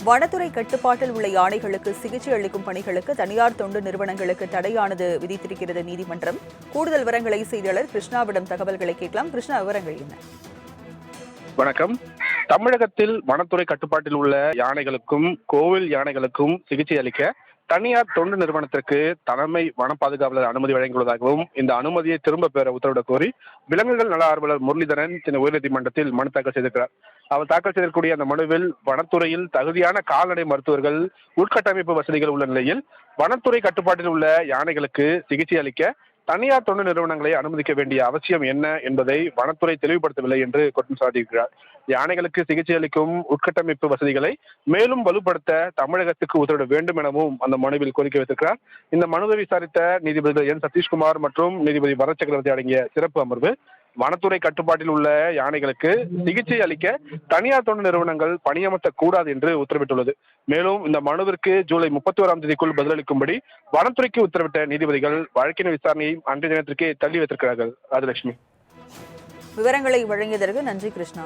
வனத்துறை கட்டுப்பாட்டில் உள்ள யானைகளுக்கு சிகிச்சை அளிக்கும் பணிகளுக்கு தனியார் தொண்டு நிறுவனங்களுக்கு தடையானது விதித்திருக்கிறது நீதிமன்றம். கூடுதல் விவரங்களை செய்தியாளர் கிருஷ்ணாவிடம் தகவல்களை கேட்கலாம். கிருஷ்ணா, விவரங்கள் என்ன? வணக்கம். தமிழகத்தில் வனத்துறை கட்டுப்பாட்டில் உள்ள யானைகளுக்கும் கோவில் யானைகளுக்கும் சிகிச்சை அளிக்க தனியார் தொண்டு நிறுவனத்திற்கு தலைமை வன பாதுகாவலர் அனுமதி வழங்கியுள்ளதாகவும் இந்த அனுமதியை திரும்ப பெற உத்தரவிடக் கோரி விலங்குகள் நல ஆர்வலர் முரளிதரன் சென்னை உயர்நீதிமன்றத்தில் மனு தாக்கல் செய்திருக்கிறார். அவர் தாக்கல் செய்திருக்கக்கூடிய அந்த மனுவில் வனத்துறையில் தகுதியான கால்நடை மருத்துவர்கள், உள்கட்டமைப்பு வசதிகள் உள்ள நிலையில் வனத்துறை கட்டுப்பாட்டில் உள்ள யானைகளுக்கு சிகிச்சை அளிக்க தனியார் தொண்டு நிறுவனங்களை அனுமதிக்க வேண்டிய அவசியம் என்ன என்பதை வனத்துறை தெளிவுபடுத்தவில்லை என்று குற்றம் சாட்டியிருக்கிறார். யானைகளுக்கு சிகிச்சை அளிக்கும் உட்கட்டமைப்பு வசதிகளை மேலும் வலுப்படுத்த தமிழகத்துக்கு உத்தரவிட வேண்டும் எனவும் அந்த மனுவில் கோரிக்கை வைத்திருக்கிறார். இந்த மனுவை விசாரித்த நீதிபதிகள் என் சதீஷ்குமார் மற்றும் நீதிபதி பரத் சக்கரவர்த்தி அடங்கிய சிறப்பு அமர்வு வனத்துறை கட்டுப்பாட்டில் உள்ள யானைகளுக்கு சிகிச்சை அளிக்க தனியார் தொண்டு நிறுவனங்கள் பணியமர்த்தக் கூடாது என்று உத்தரவிட்டுள்ளது. மேலும் இந்த மனுவிற்கு ஜூலை 31ஆம் தேதிக்குள் பதிலளிக்கும்படி வனத்துறைக்கு உத்தரவிட்ட நீதிபதிகள் வழக்கின் விசாரணையை அன்றைய தினத்திற்கே தள்ளி வைத்திருக்கிறார்கள். ராஜலட்சுமி, விவரங்களை வழங்கியதற்கு நன்றி கிருஷ்ணா.